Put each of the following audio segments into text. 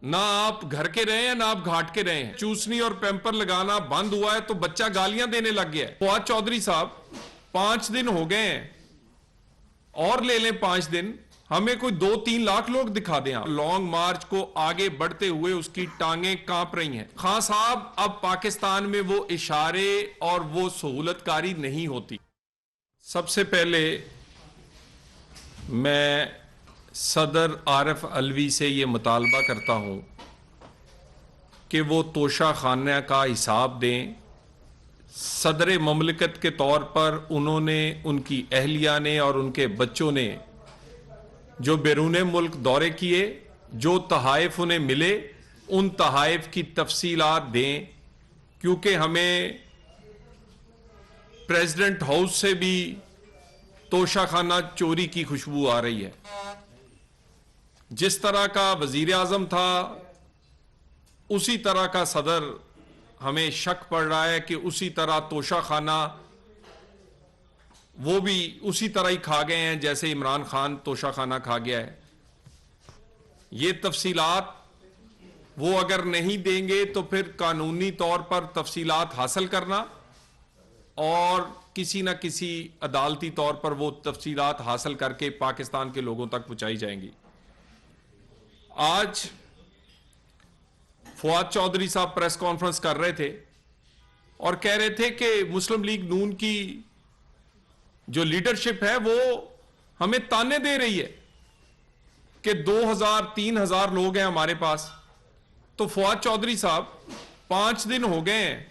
نہ آپ گھر کے رہے ہیں نہ آپ گھاٹ کے رہے ہیں. چوسنی اور پیمپر لگانا بند ہوا ہے تو بچہ گالیاں دینے لگ گیا ہے. فواد چودھری صاحب 5 دن ہو گئے ہیں اور لے لیں 5 دن, ہمیں کوئی 2-3 لاکھ لوگ دکھا دیں. لانگ مارچ کو آگے بڑھتے ہوئے اس کی ٹانگیں کانپ رہی ہیں. خان صاحب اب پاکستان میں وہ اشارے اور وہ سہولت کاری نہیں ہوتی. سب سے پہلے میں صدر عارف علوی سے یہ مطالبہ کرتا ہوں کہ وہ توشہ خانہ کا حساب دیں. صدر مملکت کے طور پر انہوں نے, ان کی اہلیہ نے اور ان کے بچوں نے جو بیرون ملک دورے کیے, جو تحائف انہیں ملے, ان تحائف کی تفصیلات دیں, کیونکہ ہمیں پریزیڈنٹ ہاؤس سے بھی توشہ خانہ چوری کی خوشبو آ رہی ہے. جس طرح کا وزیر اعظم تھا اسی طرح کا صدر, ہمیں شک پڑ رہا ہے کہ اسی طرح توشہ خانہ وہ بھی اسی طرح ہی کھا گئے ہیں جیسے عمران خان توشہ خانہ کھا گیا ہے. یہ تفصیلات وہ اگر نہیں دیں گے تو پھر قانونی طور پر تفصیلات حاصل کرنا اور کسی نہ کسی عدالتی طور پر وہ تفصیلات حاصل کر کے پاکستان کے لوگوں تک پہنچائی جائیں گی. آج فواد چودھری صاحب پریس کانفرنس کر رہے تھے اور کہہ رہے تھے کہ مسلم لیگ نون کی جو لیڈرشپ ہے وہ ہمیں تانے دے رہی ہے کہ 2,000-3,000 لوگ ہیں ہمارے پاس. تو فواد چودھری صاحب 5 دن ہو گئے ہیں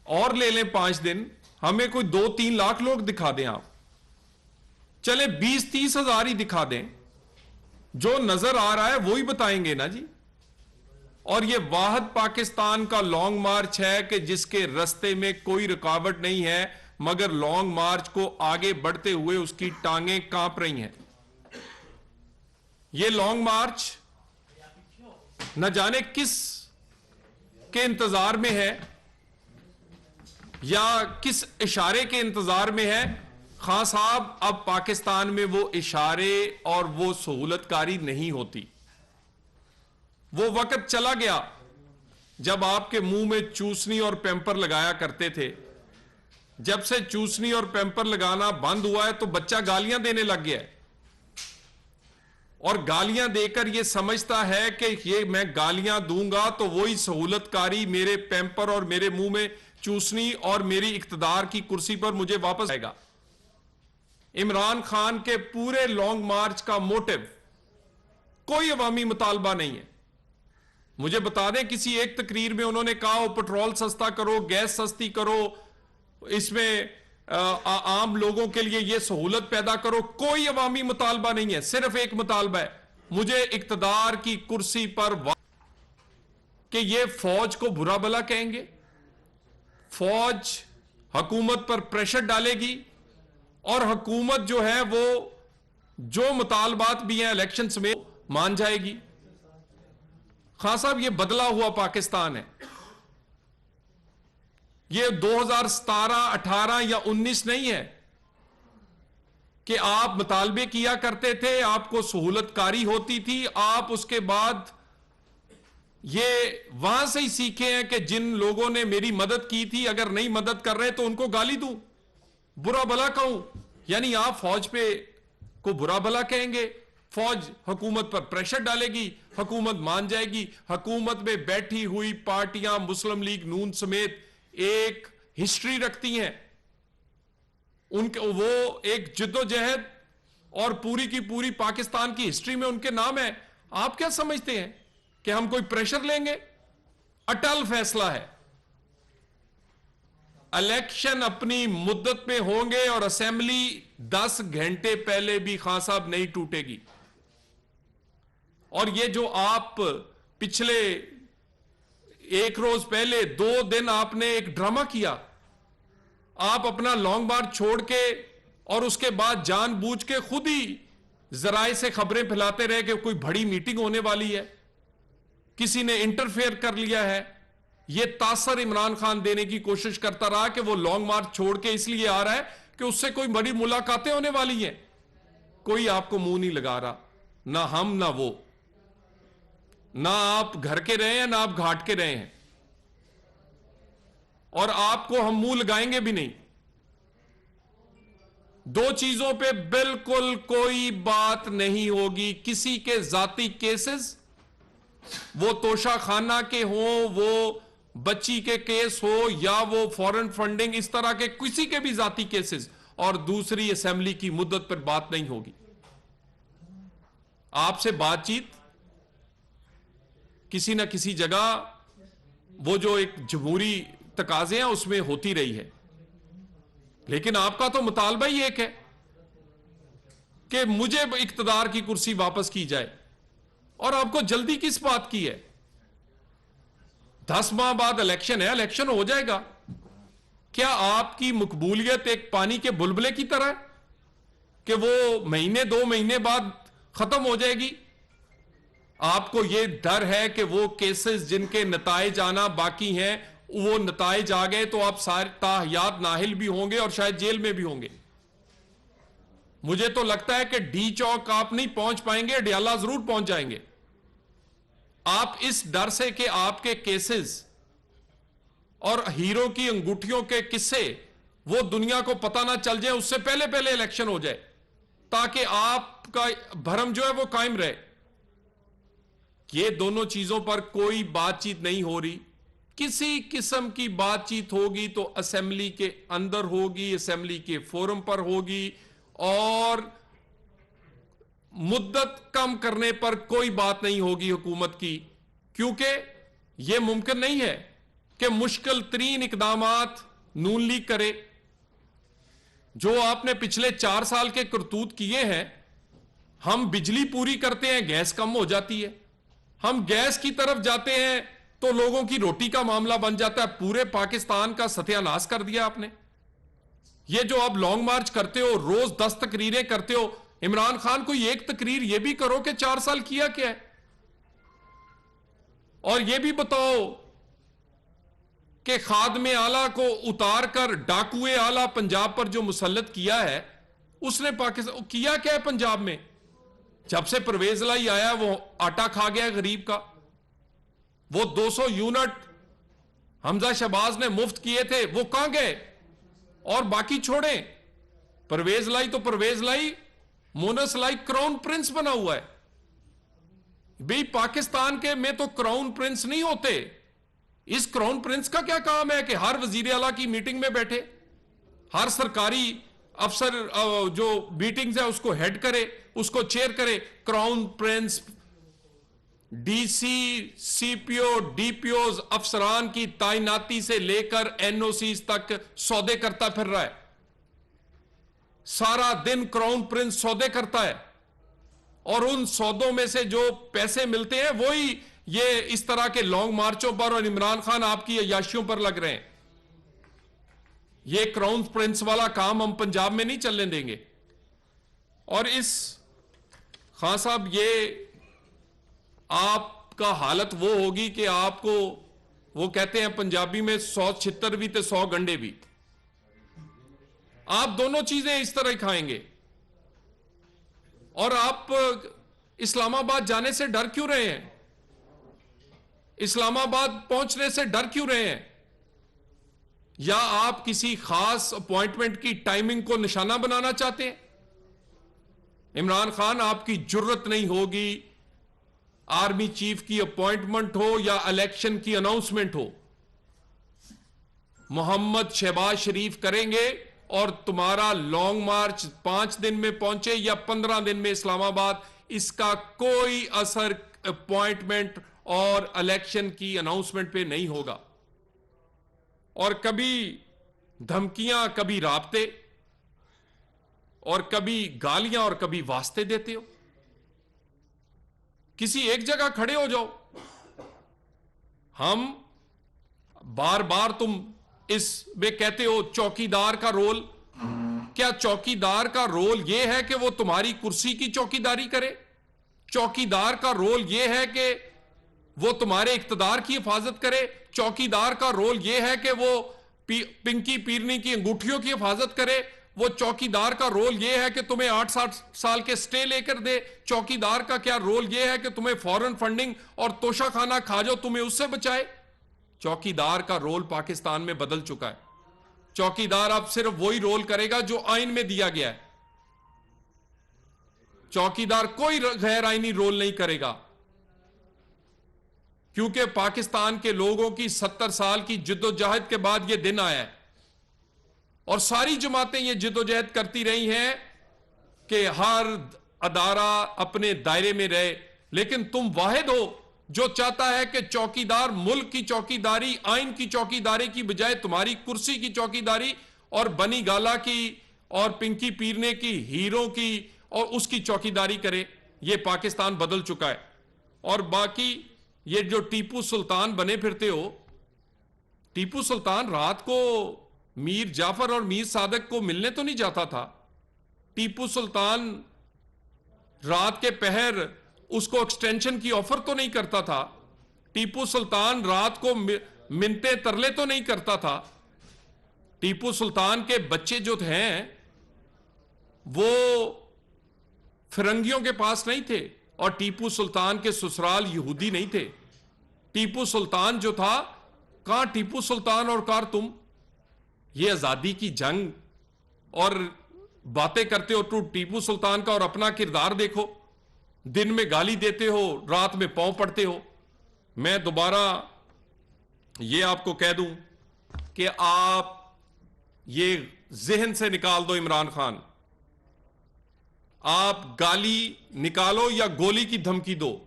اور لے لیں 5 دن, ہمیں کوئی 2-3 لاکھ لوگ دکھا دیں. آپ چلے 20-30 ہزار ہی دکھا دیں, جو نظر آ رہا ہے وہی بتائیں گے نا جی. اور یہ واحد پاکستان کا لانگ مارچ ہے کہ جس کے رستے میں کوئی رکاوٹ نہیں ہے, مگر لانگ مارچ کو آگے بڑھتے ہوئے اس کی ٹانگیں کانپ رہی ہیں. یہ لانگ مارچ نہ جانے کس کے انتظار میں ہے یا کس اشارے کے انتظار میں ہے. خان صاحب اب پاکستان میں وہ اشارے اور وہ سہولت کاری نہیں ہوتی. وہ وقت چلا گیا جب آپ کے منہ میں چوسنی اور پیمپر لگایا کرتے تھے. جب سے چوسنی اور پیمپر لگانا بند ہوا ہے تو بچہ گالیاں دینے لگ گیا ہے, اور گالیاں دے کر یہ سمجھتا ہے کہ یہ میں گالیاں دوں گا تو وہی سہولت کاری میرے پیمپر اور میرے منہ میں چوسنی اور میری اقتدار کی کرسی پر مجھے واپس آئے گا. عمران خان کے پورے لانگ مارچ کا موٹو کوئی عوامی مطالبہ نہیں ہے. مجھے بتا دیں کسی ایک تقریر میں انہوں نے کہا ہو پٹرول سستا کرو, گیس سستی کرو, اس میں عام لوگوں کے لیے یہ سہولت پیدا کرو. کوئی عوامی مطالبہ نہیں ہے, صرف ایک مطالبہ ہے, مجھے اقتدار کی کرسی پر کہ یہ فوج کو برا بھلا کہیں گے, فوج حکومت پر پریشر ڈالے گی اور حکومت جو ہے وہ جو مطالبات بھی ہیں الیکشنز میں مان جائے گی. خان صاحب یہ بدلا ہوا پاکستان ہے. یہ 2017, 18 یا 19 نہیں ہے کہ آپ مطالبے کیا کرتے تھے, آپ کو سہولت کاری ہوتی تھی, آپ اس کے بعد یہ وہاں سے ہی سیکھے ہیں کہ جن لوگوں نے میری مدد کی تھی اگر نہیں مدد کر رہے تو ان کو گالی دوں, برا بھلا کہوں. یعنی آپ فوج پہ کو برا بھلا کہیں گے, فوج حکومت پر پریشر ڈالے گی, حکومت مان جائے گی. حکومت میں بیٹھی ہوئی پارٹیاں مسلم لیگ نون سمیت ایک ہسٹری رکھتی ہیں, ان کے وہ ایک جدوجہد اور پوری کی پوری پاکستان کی ہسٹری میں ان کے نام ہے. آپ کیا سمجھتے ہیں کہ ہم کوئی پریشر لیں گے؟ اٹل فیصلہ ہے, الیکشن اپنی مدت میں ہوں گے اور اسمبلی 10 گھنٹے پہلے بھی خان صاحب نہیں ٹوٹے گی. اور یہ جو آپ پچھلے ایک روز پہلے 2 دن آپ نے ایک ڈرامہ کیا, آپ اپنا لانگ مارچ چھوڑ کے اور اس کے بعد جان بوجھ کے خود ہی ذرائع سے خبریں پھیلاتے رہے کہ کوئی بڑی میٹنگ ہونے والی ہے, کسی نے انٹرفیئر کر لیا ہے. یہ تاثر عمران خان دینے کی کوشش کرتا رہا کہ وہ لانگ مارچ چھوڑ کے اس لیے آ رہا ہے کہ اس سے کوئی بڑی ملاقاتیں ہونے والی ہیں. کوئی آپ کو منہ نہیں لگا رہا, نہ ہم نہ وہ. نہ آپ گھر کے رہے ہیں نہ آپ گھاٹ کے رہے ہیں، اور آپ کو ہم منہ لگائیں گے بھی نہیں۔ دو چیزوں پہ بالکل کوئی بات نہیں ہوگی، کسی کے ذاتی کیسز، وہ توشہ خانہ کے ہوں، وہ بچی کے کیس ہو، یا وہ فورن فنڈنگ، اس طرح کے کسی کے بھی ذاتی کیسز، اور دوسری اسمبلی کی مدت پر بات نہیں ہوگی۔ آپ سے بات چیت کسی نہ کسی جگہ، وہ جو ایک جمہوری تقاضے ہیں اس میں ہوتی رہی ہے، لیکن آپ کا تو مطالبہ ہی ایک ہے کہ مجھے اقتدار کی کرسی واپس کی جائے، اور آپ کو جلدی کس بات کی ہے؟ 10 ماہ بعد الیکشن ہے، الیکشن ہو جائے گا۔ کیا آپ کی مقبولیت ایک پانی کے بلبلے کی طرح ہے کہ وہ مہینے 2 مہینے بعد ختم ہو جائے گی؟ آپ کو یہ ڈر ہے کہ وہ کیسز جن کے نتائج آنا باقی ہیں، وہ نتائج آ گئے تو آپ سارے تاحیات نااہل بھی ہوں گے اور شاید جیل میں بھی ہوں گے۔ مجھے تو لگتا ہے کہ ڈی چوک آپ نہیں پہنچ پائیں گے، ڈیالہ ضرور پہنچ جائیں گے۔ آپ اس ڈر سے کہ آپ کے کیسز اور ہیرو کی انگوٹھیوں کے قصے وہ دنیا کو پتہ نہ چل جائے، اس سے پہلے پہلے الیکشن ہو جائے، تاکہ آپ کا بھرم جو ہے وہ قائم رہے۔ یہ دونوں چیزوں پر کوئی بات چیت نہیں ہو رہی۔ کسی قسم کی بات چیت ہوگی تو اسمبلی کے اندر ہوگی، اسمبلی کے فورم پر ہوگی، اور مدت کم کرنے پر کوئی بات نہیں ہوگی حکومت کی، کیونکہ یہ ممکن نہیں ہے کہ مشکل ترین اقدامات نون لیگ کرے۔ جو آپ نے پچھلے 4 سال کے کرتوت کیے ہیں، ہم بجلی پوری کرتے ہیں، گیس کم ہو جاتی ہے، ہم گیس کی طرف جاتے ہیں تو لوگوں کی روٹی کا معاملہ بن جاتا ہے۔ پورے پاکستان کا ستیہ ناش کر دیا آپ نے۔ یہ جو آپ لانگ مارچ کرتے ہو، روز 10 تقریریں کرتے ہو، عمران خان کوئی ایک تقریر یہ بھی کرو کہ 4 سال کیا کیا ہے، اور یہ بھی بتاؤ کہ خادم اعلیٰ کو اتار کر ڈاکوئے اعلیٰ پنجاب پر جو مسلط کیا ہے، اس نے پاکستان کیا کیا ہے پنجاب میں؟ جب سے پرویز لائی آیا وہ آٹا کھا گیا غریب کا۔ وہ 200 یونٹ حمزہ شہباز نے مفت کیے تھے، وہ کہاں گئے؟ اور باقی چھوڑیں، پرویز لائی تو پرویز لائی، مونس لائی کراؤن پرنس بنا ہوا ہے۔ بھئی پاکستان کے میں تو کراؤن پرنس نہیں ہوتے۔ اس کراؤن پرنس کا کیا کام ہے کہ ہر وزیر اعلیٰ کی میٹنگ میں بیٹھے، ہر سرکاری افسر جو میٹنگز ہے اس کو ہیڈ کرے، اس کو چیئر کرے؟ کراؤن پرنس ڈی سی، سی پی او، ڈی پی اوز، افسران کی تعیناتی سے لے کر این او سیز تک سودے کرتا پھر رہا ہے۔ سارا دن کراؤن پرنس سودے کرتا ہے، اور ان سودوں میں سے جو پیسے ملتے ہیں وہی یہ اس طرح کے لانگ مارچوں پر اور عمران خان آپ کی عیاشیوں پر لگ رہے ہیں۔ یہ کراؤن پرنس والا کام ہم پنجاب میں نہیں چلنے دیں گے۔ اور اس خان صاحب، یہ آپ کا حالت وہ ہوگی کہ آپ کو، وہ کہتے ہیں پنجابی میں 100 چھتر بھی تے 100 گنڈے بھی، آپ دونوں چیزیں اس طرح ہی کھائیں گے۔ اور آپ اسلام آباد جانے سے ڈر کیوں رہے ہیں؟ اسلام آباد پہنچنے سے ڈر کیوں رہے ہیں؟ یا آپ کسی خاص اپوائنٹمنٹ کی ٹائمنگ کو نشانہ بنانا چاہتے ہیں؟ عمران خان، آپ کی جرت نہیں ہوگی، آرمی چیف کی اپوائنٹمنٹ ہو یا الیکشن کی اناؤنسمنٹ ہو، محمد شہباز شریف کریں گے، اور تمہارا لانگ مارچ 5 دن میں پہنچے یا 15 دن میں اسلام آباد، اس کا کوئی اثر اپوائنٹمنٹ اور الیکشن کی اناؤنسمنٹ پہ نہیں ہوگا۔ اور کبھی دھمکیاں، کبھی رابطے، اور کبھی گالیاں، اور کبھی واسطے دیتے ہو۔ کسی ایک جگہ کھڑے ہو جاؤ۔ ہم بار بار تم اس میں کہتے ہو چوکیدار کا رول، کیا چوکیدار کا رول یہ ہے کہ وہ تمہاری کرسی کی چوکیداری کرے؟ چوکیدار کا رول یہ ہے کہ وہ تمہارے اقتدار کی حفاظت کرے؟ چوکیدار کا رول یہ ہے کہ وہ پنکی پیرنی کی انگوٹھیوں کی حفاظت کرے؟ وہ چوکیدار کا رول یہ ہے کہ تمہیں 8 سال کے سٹے لے کر دے؟ چوکیدار کا کیا رول یہ ہے کہ تمہیں فورن فنڈنگ اور توشہ خانہ کھا جاؤ تمہیں اس سے بچائے؟ چوکیدار کا رول پاکستان میں بدل چکا ہے. چوکیدار اب صرف وہی رول کرے گا جو آئین میں دیا گیا ہے. چوکیدار کوئی غیر آئینی رول نہیں کرے گا، کیونکہ پاکستان کے لوگوں کی 70 سال کی جد و جہد کے بعد یہ دن آیا ہے، اور ساری جماعتیں یہ جد و جہد کرتی رہی ہیں کہ ہر ادارہ اپنے دائرے میں رہے، لیکن تم واحد ہو جو چاہتا ہے کہ چوکیدار ملک کی چوکیداری، آئین کی چوکیداری کی بجائے تمہاری کرسی کی چوکیداری اور بنی گالا کی اور پنکی پیرنے کی، ہیروں کی اور اس کی چوکیداری کرے. یہ پاکستان بدل چکا ہے. اور باقی یہ جو ٹیپو سلطان بنے پھرتے ہو، ٹیپو سلطان رات کو میر جعفر اور میر صادق کو ملنے تو نہیں جاتا تھا. ٹیپو سلطان رات کے پہر اس کو ایکسٹینشن کی آفر تو نہیں کرتا تھا. ٹیپو سلطان رات کو منتے ترلے تو نہیں کرتا تھا. ٹیپو سلطان کے بچے جو ہیں وہ فرنگیوں کے پاس نہیں تھے، اور ٹیپو سلطان کے سسرال یہودی نہیں تھے. ٹیپو سلطان جو تھا، کہاں ٹیپو سلطان اور کار تم؟ یہ آزادی کی جنگ اور باتیں کرتے ہو تو ٹیپو سلطان کا، اور اپنا کردار دیکھو. دن میں گالی دیتے ہو، رات میں پاؤں پڑتے ہو. میں دوبارہ یہ آپ کو کہہ دوں کہ آپ یہ ذہن سے نکال دو عمران خان، آپ گالی نکالو یا گولی کی دھمکی دو،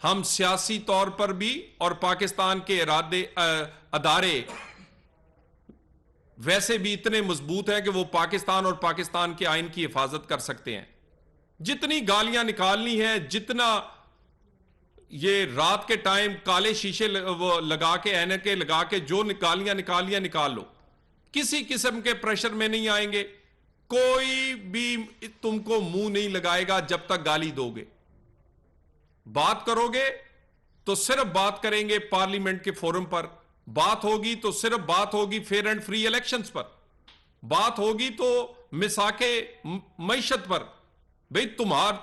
ہم سیاسی طور پر بھی اور پاکستان کے ادارے ویسے بھی اتنے مضبوط ہیں کہ وہ پاکستان اور پاکستان کے آئین کی حفاظت کر سکتے ہیں. جتنی گالیاں نکالنی ہیں، جتنا یہ رات کے ٹائم کالے شیشے لگا کے، اینکیں لگا کے جو گالیاں نکالیاں نکال لو. کسی قسم کے پریشر میں نہیں آئیں گے. کوئی بھی تم کو منہ نہیں لگائے گا جب تک گالی دو گے. بات کرو گے تو صرف بات کریں گے پارلیمنٹ کے فورم پر. بات ہوگی تو صرف بات ہوگی فیئر اینڈ فری الیکشنز پر. بات ہوگی تو مساک معیشت پر. بھئی تمہار